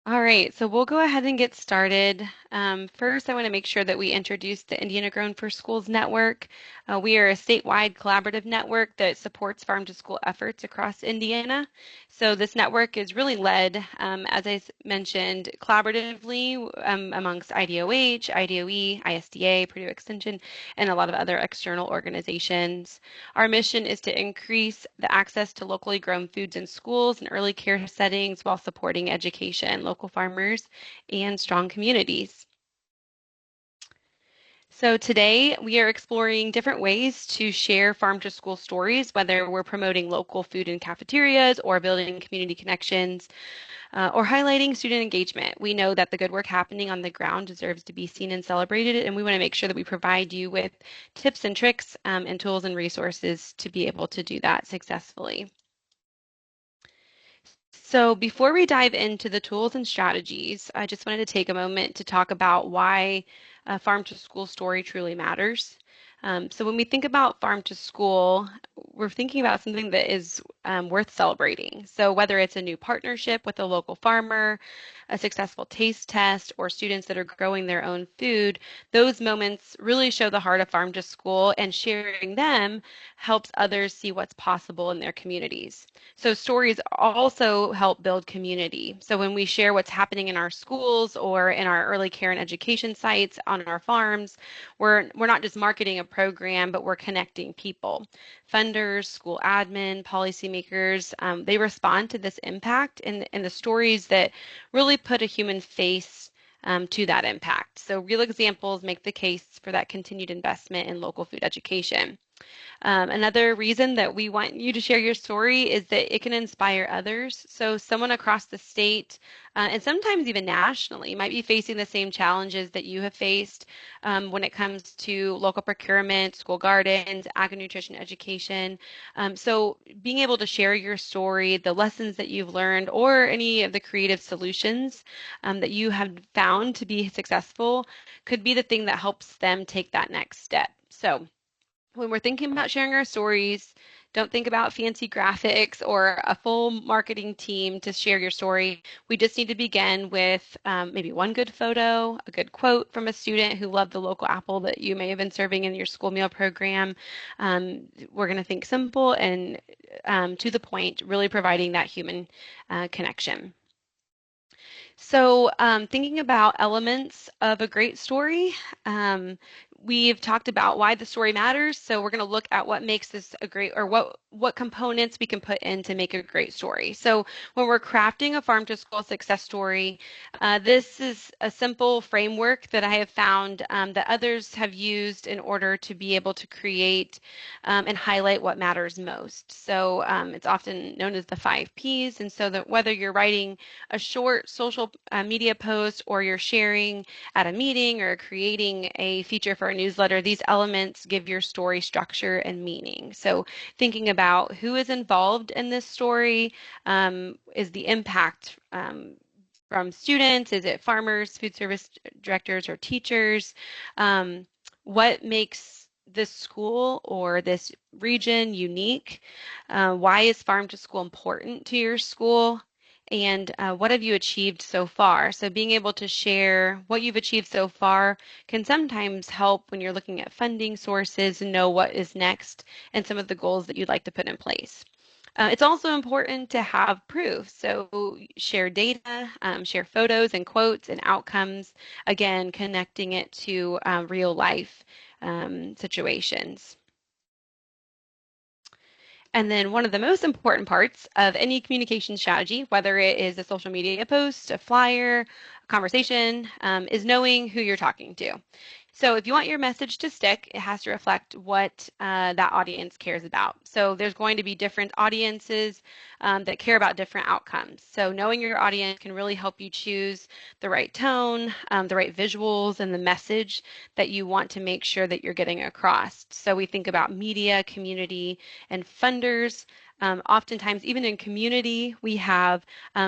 All right, so we'll go ahead and get started. First, I want to make sure that we introduce the Indiana Grown for Schools Network. We are a statewide collaborative network that supports farm to school efforts across Indiana. So this network is really led, as mentioned, collaboratively amongst IDOH, IDOE, ISDA, Purdue Extension, and a lot of other external organizations. Our mission is to increase the access to locally grown foods in schools and early care settings while supporting education, local farmers, and strong communities. So today we are exploring different ways to share farm to school stories, whether we're promoting local food in cafeterias or building community connections or highlighting student engagement. We know that the good work happening on the ground deserves to be seen and celebrated, and we want to make sure that we provide you with tips and tricks and tools and resources to be able to do that successfully. So before we dive into the tools and strategies, I just wanted to take a moment to talk about why a farm to school story truly matters. So when we think about farm to school, we're thinking about something that is worth celebrating. So whether it's a new partnership with a local farmer, a successful taste test, or students that are growing their own food, those moments really show the heart of farm to school, and sharing them helps others see what's possible in their communities. So stories also help build community. So when we share what's happening in our schools or in our early care and education sites on our farms, we're not just marketing a program, but we're connecting people. Funders, school admin, policymakers, they respond to this impact in the stories that really put a human face to that impact. So real examples make the case for that continued investment in local food education. Another reason that we want you to share your story is that it can inspire others. So, someone across the state and sometimes even nationally might be facing the same challenges that you have faced when it comes to local procurement, school gardens, ag and nutrition education. So, being able to share your story, the lessons that you've learned, or any of the creative solutions that you have found to be successful could be the thing that helps them take that next step. So, when we're thinking about sharing our stories, don't think about fancy graphics or a full marketing team to share your story. We just need to begin with maybe one good photo, a good quote from a student who loved the local apple that you may have been serving in your school meal program. We're going to think simple and to the point, really providing that human connection. So, thinking about elements of a great story, we've talked about why the story matters. So, we're going to look at what makes this a great, or what components we can put in to make a great story. So, when we're crafting a farm to school success story, this is a simple framework that I have found that others have used in order to be able to create and highlight what matters most. So, it's often known as the 5 Ps. And so, that whether you're writing a short social media post or you're sharing at a meeting or creating a feature for a newsletter, these elements give your story structure and meaning. So thinking about who is involved in this story, is the impact from students? Is it farmers, food service directors, or teachers? What makes this school or this region unique? Why is farm to school important to your school? And what have you achieved so far? So being able to share what you've achieved so far can sometimes help when you're looking at funding sources and know what is next and some of the goals that you'd like to put in place. It's also important to have proof. So share data, share photos and quotes and outcomes, again, connecting it to real life situations. And then one of the most important parts of any communication strategy, whether it is a social media post, a flyer, a conversation, is knowing who you're talking to. So if you want your message to stick, it has to reflect what that audience cares about. So there's going to be different audiences that care about different outcomes. So knowing your audience can really help you choose the right tone, the right visuals, and the message that you want to make sure that you're getting across. So we think about media, community, and funders. Oftentimes, even in community, we have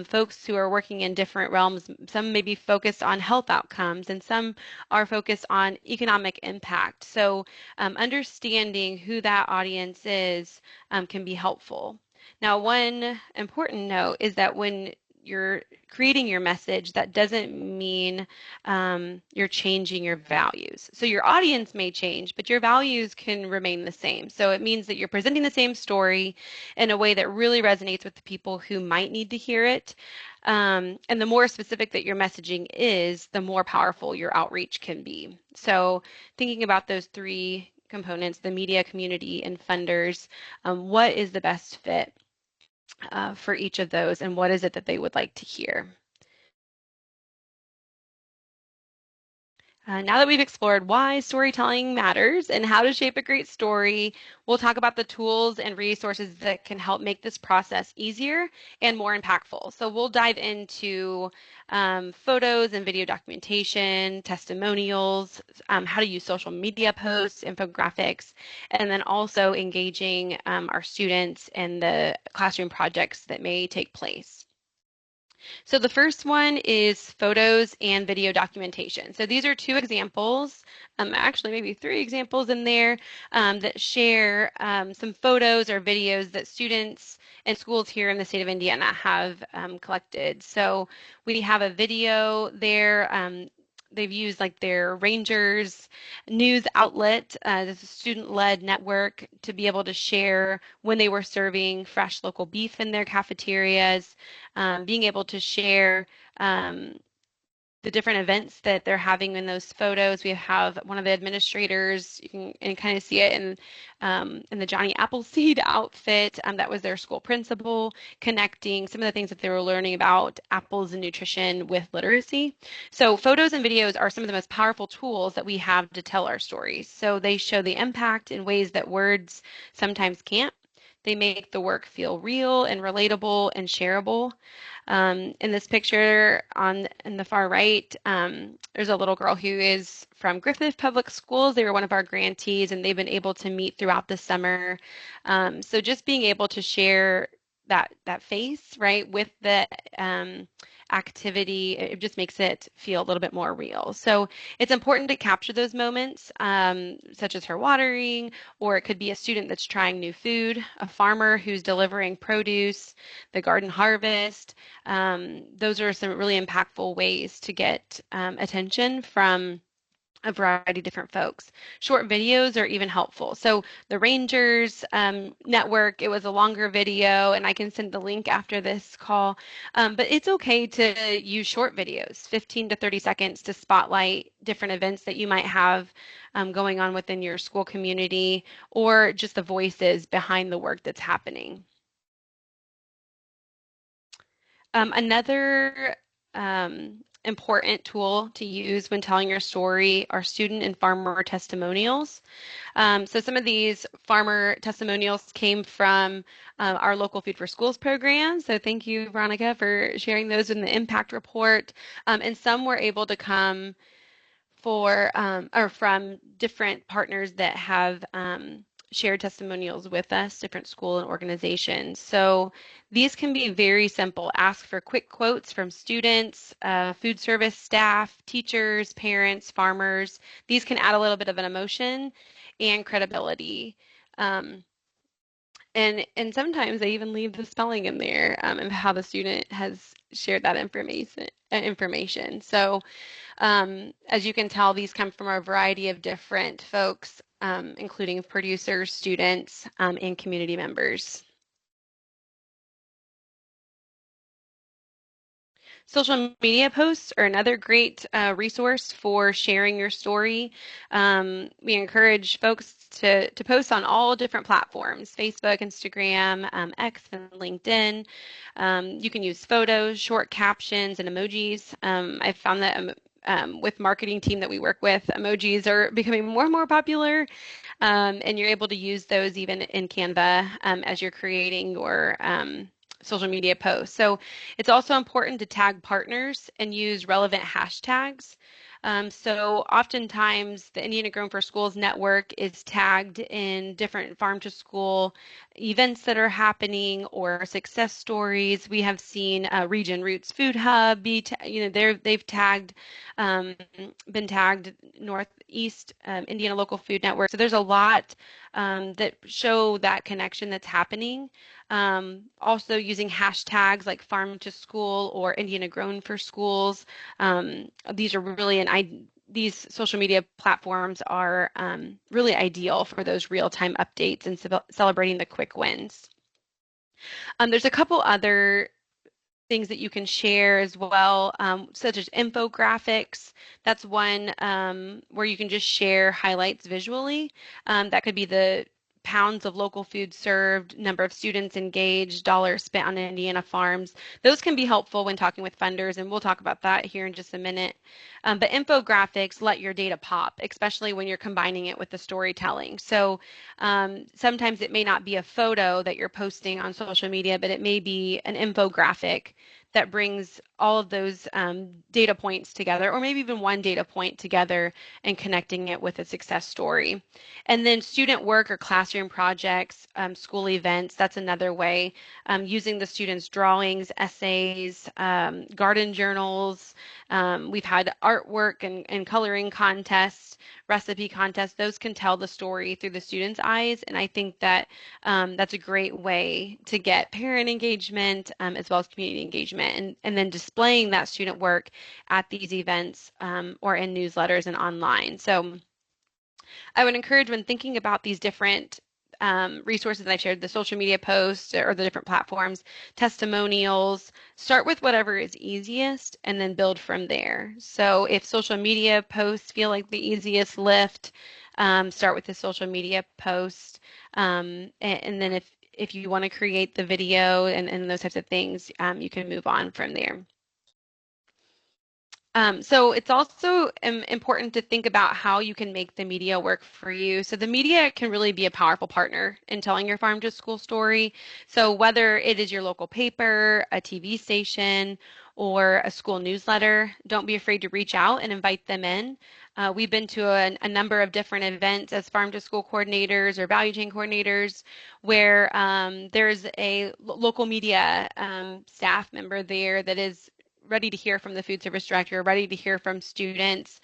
folks who are working in different realms. Some may be focused on health outcomes, and some are focused on economic impact. So, understanding who that audience is can be helpful. Now, one important note is that when you're creating your message, that doesn't mean you're changing your values. So your audience may change, but your values can remain the same. So it means that you're presenting the same story in a way that really resonates with the people who might need to hear it. And the more specific that your messaging is, the more powerful your outreach can be. So thinking about those three components, the media community and funders, what is the best fit for each of those, and what is it that they would like to hear? Now that we've explored why storytelling matters and how to shape a great story, we'll talk about the tools and resources that can help make this process easier and more impactful. So we'll dive into photos and video documentation, testimonials, how to use social media posts, infographics, and then also engaging our students in the classroom projects that may take place. So the first one is photos and video documentation. So these are two examples, actually maybe three examples in there that share some photos or videos that students and schools here in the state of Indiana have collected. So we have a video there. They've used like their Rangers news outlet, this is a student-led network, to be able to share when they were serving fresh local beef in their cafeterias, being able to share the different events that they're having in those photos. We have one of the administrators, you can and kind of see it in the Johnny Appleseed outfit. That was their school principal, connecting some of the things that they were learning about apples and nutrition with literacy. So photos and videos are some of the most powerful tools that we have to tell our stories. So they show the impact in ways that words sometimes can't. They make the work feel real and relatable and shareable. In this picture in the far right, there's a little girl who is from Griffith Public Schools. They were one of our grantees, and they've been able to meet throughout the summer. So just being able to share that face, right, with the activity, it just makes it feel a little bit more real. So it's important to capture those moments, such as her watering, or it could be a student that's trying new food, a farmer who's delivering produce, the garden harvest. Those are some really impactful ways to get attention from a variety of different folks. Short videos are even helpful. So the Rangers network, it was a longer video, and I can send the link after this call. But it's okay to use short videos, 15 to 30 seconds, to spotlight different events that you might have going on within your school community, or just the voices behind the work that's happening. Another important tool to use when telling your story are student and farmer testimonials. So some of these farmer testimonials came from our local Food for Schools program. So thank you, Veronica, for sharing those in the impact report. And some were able to come or from different partners that have shared testimonials with us, different school and organizations. So these can be very simple. Ask for quick quotes from students, food service staff, teachers, parents, farmers. These can add a little bit of an emotion and credibility. And sometimes they even leave the spelling in there and how the student has shared that information. So as you can tell, these come from a variety of different folks, including producers, students, and community members. Social media posts are another great resource for sharing your story. We encourage folks to post on all different platforms, Facebook, Instagram, X, and LinkedIn. You can use photos, short captions, and emojis. I've found that with marketing team that we work with, emojis are becoming more and more popular, and you're able to use those even in Canva as you're creating your social media posts. So it's also important to tag partners and use relevant hashtags. So oftentimes the Indiana Grown for Schools network is tagged in different farm to school events that are happening or success stories. We have seen Region Roots Food Hub they've tagged, um, been tagged Northeast Indiana Local Food Network. So there's a lot that show that connection that's happening. Also using hashtags like Farm to School or Indiana Grown for Schools. These are really these social media platforms are really ideal for those real-time updates and celebrating the quick wins. There's a couple other things that you can share as well, such as infographics. That's one where you can just share highlights visually. That could be the pounds of local food served, number of students engaged, dollars spent on Indiana farms. Those can be helpful when talking with funders, and we'll talk about that here in just a minute. But infographics let your data pop, especially when you're combining it with the storytelling. So sometimes it may not be a photo that you're posting on social media, but it may be an infographic that brings all of those data points together, or maybe even one data point together and connecting it with a success story. And then student work or classroom projects, school events, that's another way. Using the students' drawings, essays, garden journals. We've had artwork and coloring contests, recipe contests. Those can tell the story through the students' eyes. And I think that that's a great way to get parent engagement as well as community engagement, and then displaying that student work at these events or in newsletters and online. So I would encourage, when thinking about these different resources that I've shared, the social media posts or the different platforms, testimonials, start with whatever is easiest and then build from there. So if social media posts feel like the easiest lift, start with the social media post. And then if you want to create the video and those types of things, you can move on from there. So it's also important to think about how you can make the media work for you. So the media can really be a powerful partner in telling your farm to school story. So whether it is your local paper, a TV station, or a school newsletter, don't be afraid to reach out and invite them in. We've been to a number of different events as farm to school coordinators or value chain coordinators where there's a local media staff member there that is ready to hear from the food service director, ready to hear from students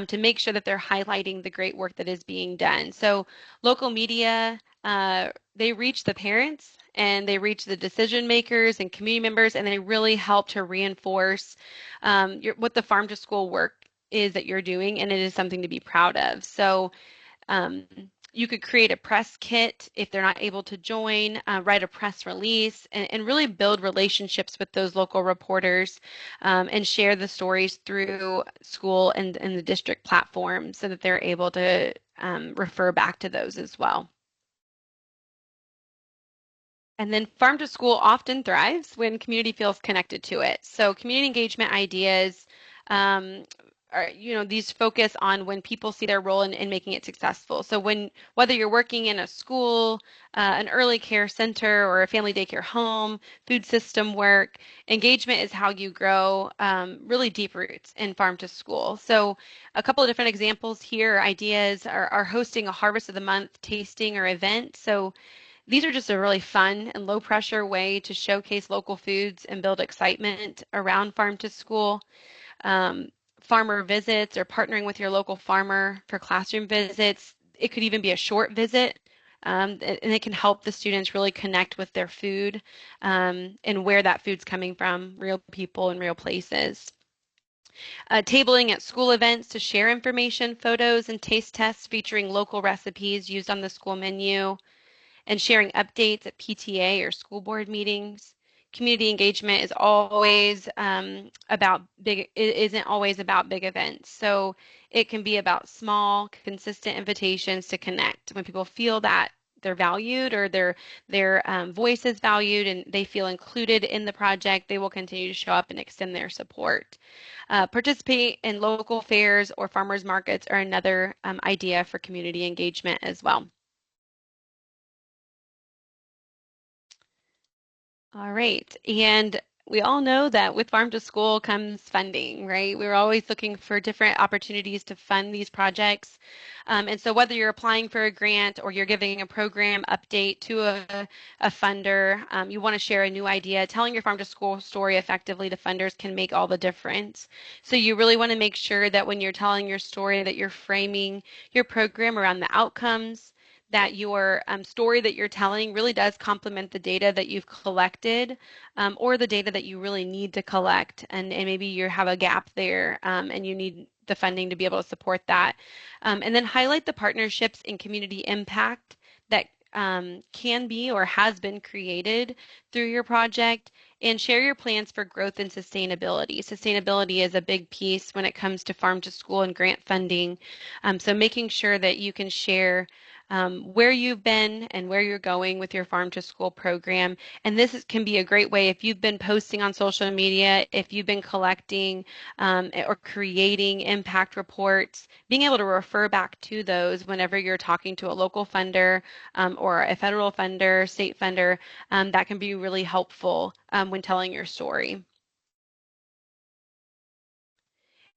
to make sure that they're highlighting the great work that is being done. So local media, they reach the parents and they reach the decision makers and community members, and they really help to reinforce what the farm to school work is that you're doing, and it is something to be proud of. So um, you could create a press kit if they're not able to join, write a press release, and really build relationships with those local reporters and share the stories through school and the district platform so that they're able to refer back to those as well. And then farm to school often thrives when community feels connected to it. So community engagement ideas um, these focus on when people see their role in making it successful. So whether you're working in a school, an early care center, or a family daycare home, food system work, engagement is how you grow really deep roots in farm to school. So a couple of different examples here, ideas are hosting a harvest of the month tasting or event. So these are just a really fun and low pressure way to showcase local foods and build excitement around farm to school. Um, Farmer visits or partnering with your local farmer for classroom visits. It could even be a short visit, and it can help the students really connect with their food and where that food's coming from, real people in real places. Tabling at school events to share information, photos, and taste tests featuring local recipes used on the school menu, and sharing updates at PTA or school board meetings. Community engagement is always it isn't always about big events. So it can be about small, consistent invitations to connect. When people feel that they're valued or their voice is valued and they feel included in the project, they will continue to show up and extend their support. Participate in local fairs or farmers markets are another idea for community engagement as well. All right. And we all know that with Farm to School comes funding, right? We're always looking for different opportunities to fund these projects. And so whether you're applying for a grant or you're giving a program update to a funder, you want to share a new idea, telling your Farm to School story effectively to funders can make all the difference. So you really want to make sure that when you're telling your story that you're framing your program around the outcomes, that your story that you're telling really does complement the data that you've collected, or the data that you really need to collect, and maybe you have a gap there, and you need the funding to be able to support that. And then highlight the partnerships and community impact that can be or has been created through your project, and share your plans for growth and sustainability. Sustainability is a big piece when it comes to farm to school and grant funding. So making sure that you can share where you've been and where you're going with your farm to school program. And can be a great way if you've been posting on social media, if you've been collecting or creating impact reports, being able to refer back to those whenever you're talking to a local funder, or a federal funder, state funder, that can be really helpful when telling your story.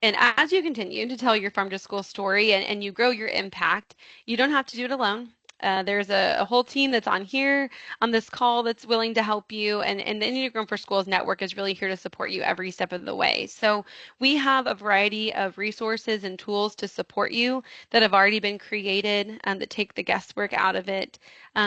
And as you continue to tell your farm to school story, and you grow your impact, you don't have to do it alone. There's a whole team that's on here on this call that's willing to help you, and the Enneagram for Schools Network is really here to support you every step of the way. So we have a variety of resources and tools to support you that have already been created, that take the guesswork out of it.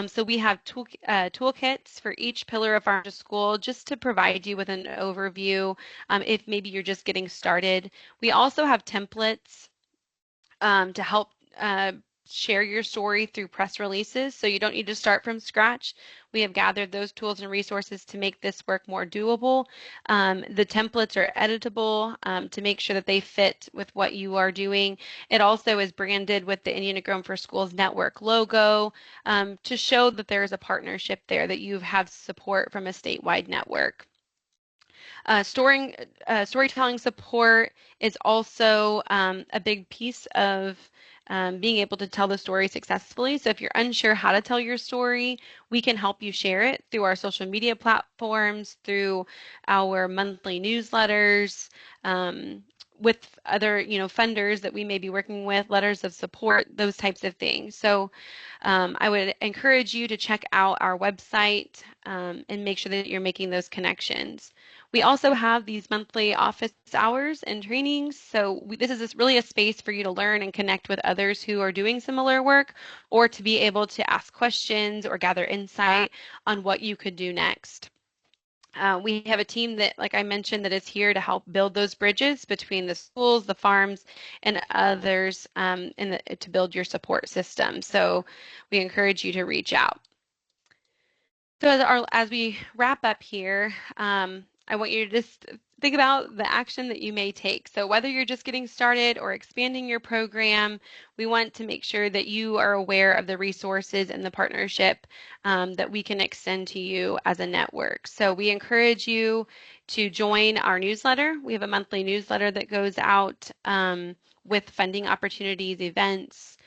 So we have toolkits for each pillar of Farm to School, just to provide you with an overview, if maybe you're just getting started. We also have templates to help share your story through press releases, so you don't need to start from scratch. We have gathered those tools and resources to make this work more doable. The templates are editable to make sure that they fit with what you are doing. It also is branded with the Enneagram for Schools Network logo, to show that there is a partnership there, that you have support from a statewide network. Storytelling support is also a big piece of being able to tell the story successfully. So if you're unsure how to tell your story, we can help you share it through our social media platforms, through our monthly newsletters, with other, funders that we may be working with, letters of support, those types of things. So I would encourage you to check out our website, and make sure that you're making those connections. We also have these monthly office hours and trainings. So this is really a space for you to learn and connect with others who are doing similar work, or to be able to ask questions or gather insight on what you could do next. We have a team that, like I mentioned, that is here to help build those bridges between the schools, the farms, and others, to build your support system. So we encourage you to reach out. So as we wrap up here, I want you to just think about the action that you may take. So whether you're just getting started or expanding your program, we want to make sure that you are aware of the resources and the partnership that we can extend to you as a network. So we encourage you to join our newsletter. We have a monthly newsletter that goes out with funding opportunities, events,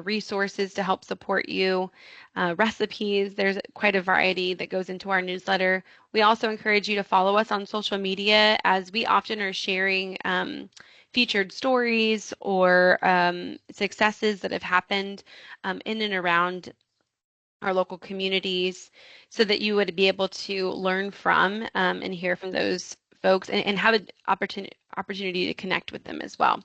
resources to help support you, recipes. There's quite a variety that goes into our newsletter. We also encourage you to follow us on social media, as we often are sharing featured stories or successes that have happened in and around our local communities, so that you would be able to learn from and hear from those folks, and have an opportunity to connect with them as well.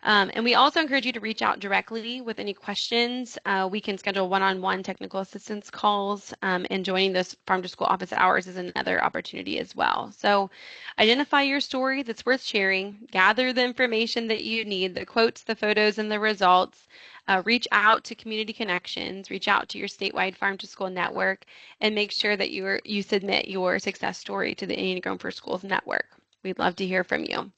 And we also encourage you to reach out directly with any questions. We can schedule one-on-one technical assistance calls, and joining those farm to school office hours is another opportunity as well. So identify your story that's worth sharing, gather the information that you need, the quotes, the photos, and the results. Reach out to Community Connections, reach out to your statewide farm to school network, and make sure that you submit your success story to the Enneagram for Schools network. We'd love to hear from you.